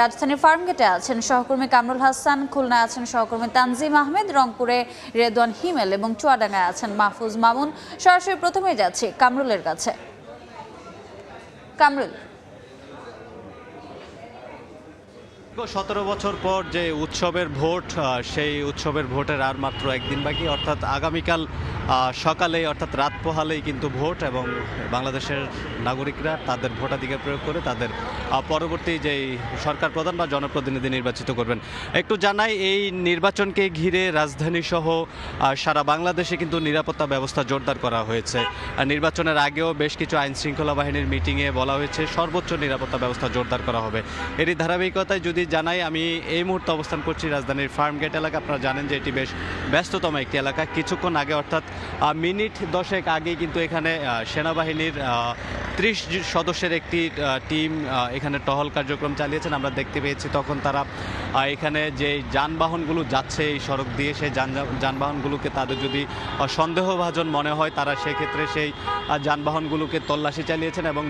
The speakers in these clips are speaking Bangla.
রাজধানীর ফার্মগেটে আছেন সহকর্মী কামরুল হাসান, খুলনায় আছেন সহকর্মী তানজিম আহমেদ, রংপুরে রেদওয়ান হিমেল এবং চুয়াডাঙ্গায় আছেন মাহফুজ মামুন। সরাসরি প্রথমেই যাচ্ছি কামরুলের কাছে। কামরুল, 17 বছর পর যে উৎসবের ভোট, সেই উৎসবের ভোটের আর মাত্র একদিন বাকি, অর্থাৎ আগামীকাল সকালেই অর্থাৎ রাত পোহালেই কিন্তু ভোট, এবং বাংলাদেশের নাগরিকরা তাদের ভোটাধিকার প্রয়োগ করে তাদের পরবর্তী যেই সরকার প্রধান বা জনপ্রতিনিধি নির্বাচিত করবেন। একটু জানাই, এই নির্বাচনকে ঘিরে রাজধানী সহ সারা বাংলাদেশে কিন্তু নিরাপত্তা ব্যবস্থা জোরদার করা হয়েছে। নির্বাচনের আগেও বেশ কিছু আইন শৃঙ্খলা বাহিনীর মিটিংয়ে বলা হয়েছে সর্বোচ্চ নিরাপত্তা ব্যবস্থা জোরদার করা হবে। এরই ধারাবাহিকতায় যদি জানাই, আমি এই মুহূর্তে অবস্থান করছি রাজধানীর ফার্মগেট এলাকা। আপনারা জানেন যে এটি বেশ ব্যস্ততম একটি এলাকা। কিছুক্ষণ আগে অর্থাৎ মিনিট 10 আগেই কিন্তু এখানে সেনাবাহিনীর 30 সদস্যের একটি টিম এখানে টহল কার্যক্রম চালিয়েছেন। আমরা দেখতে পেয়েছি তখন তারা এখানে যে যানবাহনগুলো যাচ্ছে এই সড়ক দিয়ে, সেই যানবাহনগুলোকে তাদের যদি সন্দেহভাজন মনে হয়, তারা সেক্ষেত্রে সেই যানবাহনগুলোকে তল্লাশি চালিয়েছেন এবং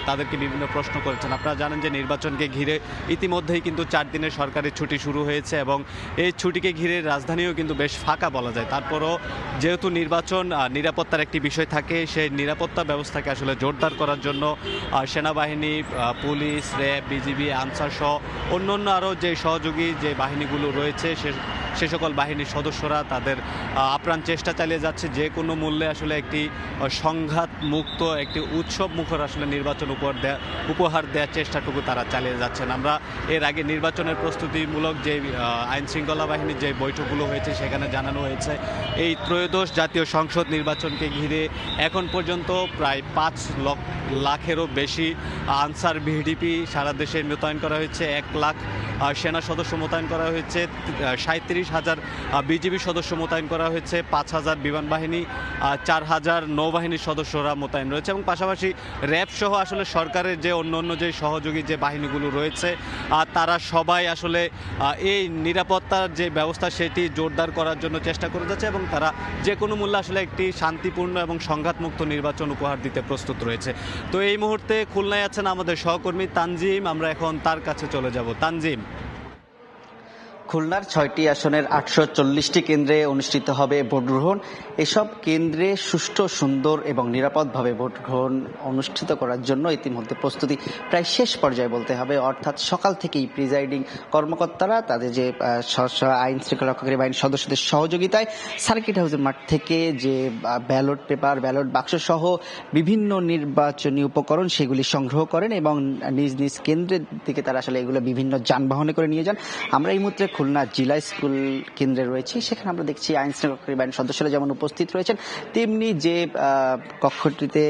তাদেরকে বিভিন্ন প্রশ্ন করেছেন। আপনারা জানেন যে নির্বাচনকে ঘিরে ইতিমধ্যেই কিন্তু 4 দিনের সরকারি ছুটি শুরু হয়েছে এবং এই ছুটিকে ঘিরে রাজধানীও কিন্তু বেশ ফাঁকা বলা যায়। তারপরও যেহেতু নির্বাচন নিরাপত্তার একটি বিষয় থাকে, সেই নিরাপত্তা ব্যবস্থাকে আসলে জোরদার করার জন্য সেনাবাহিনী, পুলিশ, র্যাব, বিজিবি, আনসার সহ অন্যান্য আরও যে সহযোগী যে বাহিনীগুলো রয়েছে সে সকল বাহিনীর সদস্যরা তাদের আপ্রাণ চেষ্টা চালিয়ে যাচ্ছে যে কোনো মূল্যে আসলে একটি সংঘাত মুক্ত, একটি উৎসব মুখর আসলে নির্বাচন উপহার দেওয়ার চেষ্টাটুকু তারা চালিয়ে যাচ্ছেন। আমরা এর আগে নির্বাচনের প্রস্তুতিমূলক যে আইন শৃঙ্খলা বাহিনীর যে বৈঠকগুলো হয়েছে সেখানে জানানো হয়েছে এই ত্রয়োদশ জাতীয় সংসদ নির্বাচনকে ঘিরে এখন পর্যন্ত প্রায় 5 লাখেরও বেশি আনসার ভিডিপি সারা দেশে মোতায়েন করা হয়েছে। 1 লাখ সেনা সদস্য মোতায়েন করা হয়েছে, 37,000 বিজিবি সদস্য মোতায়েন করা হয়েছে, 5,000 বিমান বাহিনী, 4,000 নৌবাহিনীর সদস্যরা মোতায়েন রয়েছে এবং পাশাপাশি র্যাব সহ আসলে সরকারের যে অন্য যে সহযোগী যে বাহিনীগুলো রয়েছে তারা সবাই আসলে এই নিরাপত্তার যে ব্যবস্থা সেটি জোরদার করার জন্য চেষ্টা করে যাচ্ছে এবং তারা যে কোনো মূল্যে আসলে একটি শান্তিপূর্ণ এবং সংঘাতমুক্ত নির্বাচন উপহার দিতে প্রস্তুত রয়েছে। তো এই মুহূর্তে খুলনায় আছেন আমাদের সহকর্মী তানজিম, আমরা এখন তার কাছে চলে যাব। তানজিম, খুলনার 6টি আসনের 840টি কেন্দ্রে অনুষ্ঠিত হবে ভোট গ্রহণ। এসব কেন্দ্রে সুষ্ঠু, সুন্দর এবং নিরাপদভাবে ভোট গ্রহণ অনুষ্ঠিত করার জন্য ইতিমধ্যে প্রস্তুতি প্রায় শেষ পর্যায়ে বলতে হবে। অর্থাৎ সকাল থেকেই প্রিজাইডিং কর্মকর্তারা তাদের যে আইন শৃঙ্খলা রক্ষাকারী বাহিনীর সদস্যদের সহযোগিতায় সার্কিট হাউসের মাঠ থেকে যে ব্যালট পেপার, ব্যালট বাক্স সহ বিভিন্ন নির্বাচনী উপকরণ সেগুলি সংগ্রহ করেন এবং নিজ নিজ কেন্দ্রের দিকে তারা আসলে এগুলো বিভিন্ন যানবাহনে করে নিয়ে যান। আমরা এই মুহূর্তে খুলনা জেলা স্কুল কেন্দ্রে রয়েছি, সেখানে আমরা দেখছি আইন শৃঙ্খলা বাহিনীর সদস্যরা যেমন উপস্থিত রয়েছেন, তেমনি যে কক্ষটিতে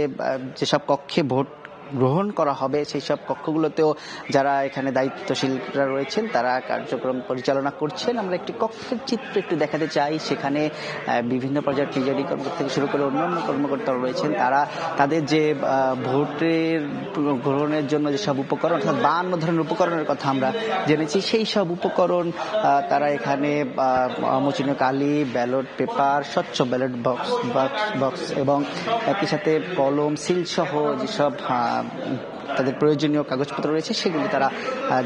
যেসব কক্ষে ভোট গ্রহণ করা হবে সেই সব কক্ষগুলোতেও যারা এখানে দায়িত্বশীলরা রয়েছেন তারা কার্যক্রম পরিচালনা করছেন। আমরা একটি কক্ষের চিত্র একটু দেখাতে চাই। সেখানে বিভিন্ন পর্যায়ের প্রিজাইডিং কর্মকর্তা থেকে শুরু করে অন্যান্য কর্মকর্তারা রয়েছেন। তারা তাদের যে ভোটের গ্রহণের জন্য যেসব উপকরণ, অর্থাৎ 52 ধরনের উপকরণের কথা আমরা জেনেছি, সেই সব উপকরণ তারা এখানে মচিনো কালি, ব্যালট পেপার, স্বচ্ছ ব্যালট বক্স এবং একই সাথে কলম, সিল সহ যেসব তাদের প্রয়োজনীয় কাগজপত্র রয়েছে সেগুলি তারা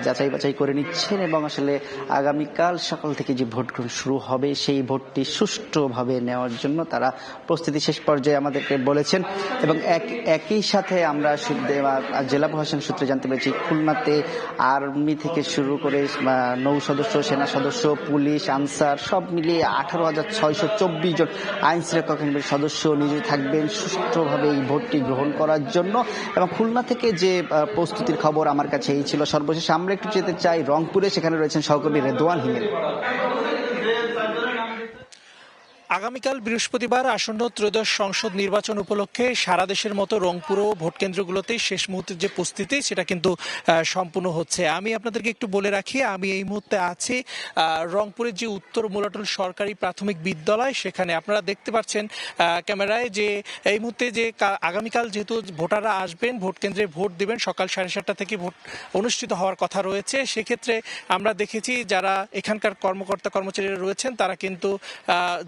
যাচাই বাছাই করে নিচ্ছেন এবং আসলে আগামীকাল সকাল থেকে যে ভোট গ্রহণ শুরু হবে সেই ভোটটি সুষ্ঠুভাবে নেওয়ার জন্য তারা প্রস্তুতি শেষ পর্যায়ে আমাদেরকে বলেছেন। এবং একই সাথে আমরা জেলা প্রশাসন সূত্রে জানতে পেরেছি খুলনাতে আর্মি থেকে শুরু করে নৌ সদস্য, সেনা সদস্য, পুলিশ, আনসার সব মিলিয়ে 18,624 জন আইন শৃঙ্খলা সদস্য নিজে থাকবেন সুষ্ঠুভাবে এই ভোটটি গ্রহণ করার জন্য। এবং খুলনা থেকে যে প্রস্তুতির খবর আমার কাছে এই ছিল। সর্বশেষ আমরা একটু যেতে চাই রংপুরে, সেখানে রয়েছেন সহকর্মী রেদওয়ান হিমেল। আগামীকাল বৃহস্পতিবার আসন্ন ত্রয়োদশ সংসদ নির্বাচন উপলক্ষে সারা দেশের মতো রংপুরও ভোট কেন্দ্রগুলোতে শেষ মুহূর্তের যে প্রস্তুতি সেটা কিন্তু সম্পূর্ণ হচ্ছে। আমি আপনাদেরকে একটু বলে রাখি, আমি এই মুহূর্তে আছি রংপুরের যে উত্তর মোলাটুল সরকারি প্রাথমিক বিদ্যালয়, সেখানে আপনারা দেখতে পাচ্ছেন ক্যামেরায় যে এই মুহূর্তে যে আগামীকাল যেহেতু ভোটাররা আসবেন ভোট কেন্দ্রে ভোট দেবেন, সকাল 7:30 থেকে ভোট অনুষ্ঠিত হওয়ার কথা রয়েছে। সেক্ষেত্রে আমরা দেখেছি যারা এখানকার কর্মচারীরা রয়েছেন তারা কিন্তু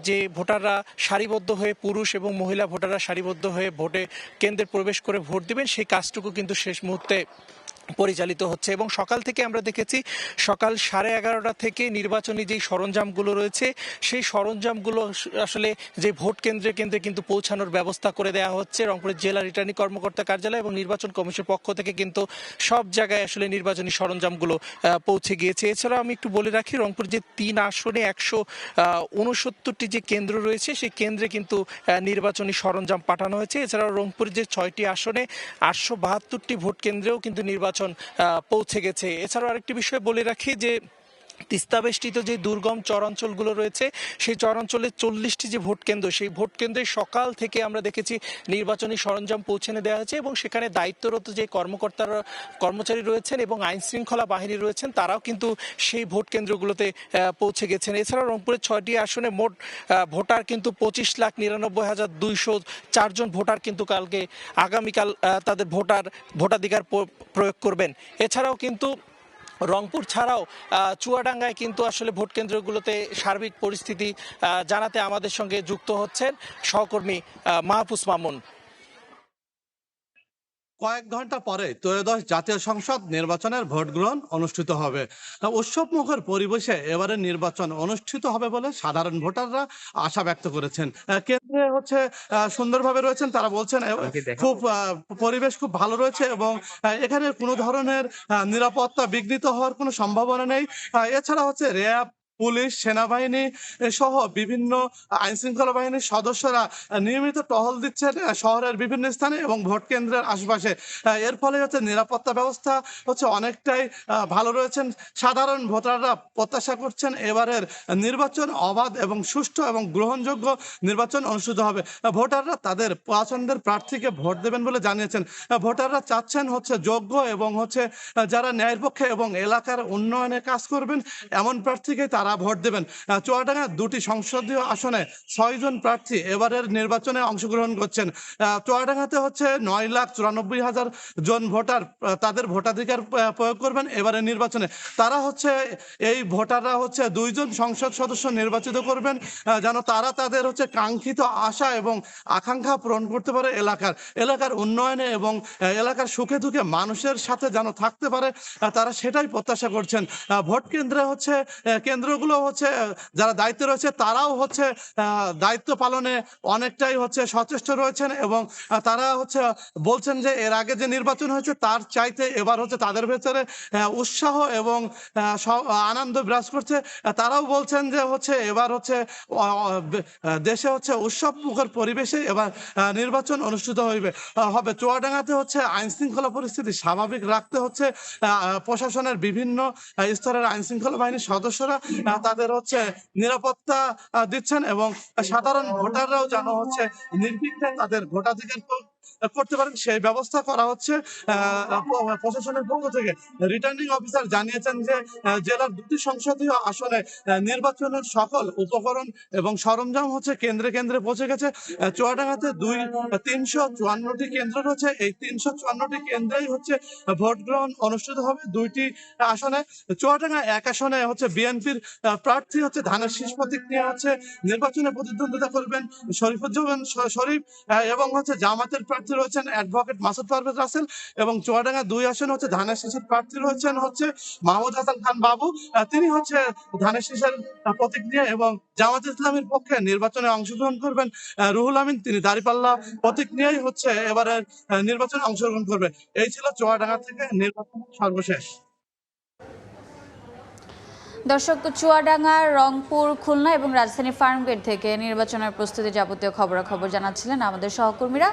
যে ভোটাররা সারিবদ্ধ হয়ে, পুরুষ এবং মহিলা ভোটাররা সারিবদ্ধ হয়ে ভোটে কেন্দ্রে প্রবেশ করে ভোট দিবেন সেই কাজটুকু কিন্তু শেষ মুহূর্তে পরিচালিত হচ্ছে এবং সকাল থেকে আমরা দেখেছি সকাল 11:30 থেকে নির্বাচনী যেই সরঞ্জামগুলো রয়েছে সেই সরঞ্জামগুলো আসলে যে ভোট কেন্দ্রে কেন্দ্রে কিন্তু পৌঁছানোর ব্যবস্থা করে দেওয়া হচ্ছে। রংপুরের জেলা রিটার্নিং কর্মকর্তা কার্যালয় এবং নির্বাচন কমিশনের পক্ষ থেকে কিন্তু সব জায়গায় আসলে নির্বাচনী সরঞ্জামগুলো পৌঁছে গিয়েছে। এছাড়াও আমি একটু বলে রাখি, রংপুর যে 3 আসনে 169টি যে কেন্দ্র রয়েছে সেই কেন্দ্রে কিন্তু নির্বাচনী সরঞ্জাম পাঠানো হয়েছে। এছাড়াও রংপুর যে 6টি আসনে 872টি ভোট কেন্দ্রেও কিন্তু নির্বাচন পৌঁছে গেছে। এছাড়াও আরেকটি বিষয় বলে রাখি যে তিস্তাবেষ্টিত যে দুর্গম চরাঞ্চলগুলো রয়েছে সেই চরাঞ্চলে 40টি যে ভোট কেন্দ্র, সেই ভোট কেন্দ্রে সকাল থেকে আমরা দেখেছি নির্বাচনী সরঞ্জাম পৌঁছে দেওয়া হয়েছে এবং সেখানে দায়িত্বরত যে কর্মচারী রয়েছেন এবং আইন শৃঙ্খলা বাহিনী রয়েছেন তারাও কিন্তু সেই ভোট কেন্দ্রগুলোতে পৌঁছে গেছেন। এছাড়াও রংপুরের 6টি আসনে মোট ভোটার কিন্তু 25,99,204 জন ভোটার কিন্তু আগামীকাল তাদের ভোটাধিকার প্রয়োগ করবেন। এছাড়াও কিন্তু রংপুর ছাড়াও চুয়াডাঙ্গায় কিন্তু আসলে ভোট কেন্দ্রগুলোতে সার্বিক পরিস্থিতি জানাতে আমাদের সঙ্গে যুক্ত হচ্ছেন সহকর্মী মাহফুজ মামুন। কয়েক ঘন্টা পরে ত্রয়োদশ জাতীয় সংসদ নির্বাচনের ভোট গ্রহণ অনুষ্ঠিত হবে। উৎসব মুখর পরিবেশে এবারে নির্বাচন অনুষ্ঠিত হবে বলে সাধারণ ভোটাররা আশা ব্যক্ত করেছেন। কেন্দ্রে সুন্দরভাবে রয়েছেন, তারা বলছেন খুব পরিবেশ খুব ভালো রয়েছে এবং এখানে কোনো ধরনের নিরাপত্তা বিঘ্নিত হওয়ার কোনো সম্ভাবনা নেই। এছাড়া র্যাব, পুলিশ, সেনাবাহিনী সহ বিভিন্ন আইন শৃঙ্খলা বাহিনীর সদস্যরা নিয়মিত টহল দিচ্ছেন শহরের বিভিন্ন স্থানে এবং ভোট কেন্দ্রের আশপাশে। এর ফলে নিরাপত্তা ব্যবস্থা অনেকটাই ভালো রয়েছেন। সাধারণ ভোটাররা প্রত্যাশা করছেন এবারের নির্বাচন অবাধ এবং সুষ্ঠু এবং গ্রহণযোগ্য নির্বাচন অনুষ্ঠিত হবে। ভোটাররা তাদের পছন্দের প্রার্থীকে ভোট দেবেন বলে জানিয়েছেন। ভোটাররা চাচ্ছেন যোগ্য এবং যারা ন্যায়ের পক্ষে এবং এলাকার উন্নয়নে কাজ করবেন এমন প্রার্থীকে তারা ভোট দেবেন। চুয়াডাঙ্গা 2টি সংসদীয় আসনে 6 জন প্রার্থী এবারের নির্বাচনে অংশগ্রহণ করছেন। চুয়াডাঙ্গাতে 9,94,000 জন ভোটার তাদের ভোটাধিকার প্রয়োগ করবেন এবারের নির্বাচনে। তারা এই ভোটাররা 2 জন সংসদ সদস্য নির্বাচিত করবেন যেন তারা তাদের কাঙ্ক্ষিত আশা এবং আকাঙ্ক্ষা পূরণ করতে পারে এলাকার উন্নয়নে এবং এলাকার সুখে দুঃখে মানুষের সাথে যেন থাকতে পারে, তারা সেটাই প্রত্যাশা করছেন। ভোট কেন্দ্রে কেন্দ্রগুলো যারা দায়িত্বে রয়েছে তারাও দায়িত্ব পালনে অনেকটাই সচেষ্ট রয়েছেন এবং তারা বলছেন যে এর আগে যে নির্বাচন হয়েছে তার চাইতে এবার তাদের ভেতরে উৎসাহ এবং আনন্দ বিরাজ করছে। তারাও বলছেন যে এবার দেশে উৎসব মুখর পরিবেশে এবার নির্বাচন অনুষ্ঠিত হবে। চুয়াডাঙ্গাতে আইন শৃঙ্খলা পরিস্থিতি স্বাভাবিক রাখতে প্রশাসনের বিভিন্ন স্তরের আইন শৃঙ্খলা বাহিনীর সদস্যরা তাদের নিরাপত্তা দিচ্ছেন এবং সাধারণ ভোটাররাও যেন নির্বিঘ্নে তাদের ভোটাধিকার করতে পারেন সেই ব্যবস্থা করা হচ্ছে প্রশাসনের পক্ষ থেকে। রিটার্নিং অফিসার জানিয়েছেন যে জেলার 2টি সংসদীয় আসনে নির্বাচনের সকল উপকরণ এবং সরঞ্জাম কেন্দ্রে কেন্দ্রে পৌঁছে গেছে। চুয়াডাঙ্গাতে 354টি কেন্দ্র রয়েছে। এই 354টি কেন্দ্রেই ভোট গ্রহণ অনুষ্ঠিত হবে 2টি আসনে। চুয়াডাঙ্গা 1 আসনে বিএনপির প্রার্থী ধানের শীষ প্রতীক নিয়ে নির্বাচনে প্রতিদ্বন্দ্বিতা করবেন শরীফুজ্জামান শরীফ এবং জামাতের প্রার্থী রয়েছেন অ্যাডভোকেট মাসুদ পারভেজ রাসেল এবং চুয়াডাঙ্গা 2 আসনে ধানের শীষের প্রার্থী রয়েছেন মাহমুদ হাসান খান বাবু। তিনি ধানের শীষের প্রতীক নিয়ে এবং জামাত ইসলামের পক্ষে নির্বাচনে অংশগ্রহণ করবেন রুহুল আমিন, তিনি দাঁড়িপাল্লা প্রতীক নিয়েই এবারের নির্বাচনে অংশগ্রহণ করবে। এই ছিল চুয়াডাঙ্গা থেকে নির্বাচন সর্বশেষ। দর্শক, চুয়াডাঙ্গা, রংপুর, খুলনা এবং রাজধানী ফার্মগেট থেকে নির্বাচনের প্রস্তুতি যাবতীয় খবরাখবর জানাচ্ছিলেন আমাদের সহকর্মীরা।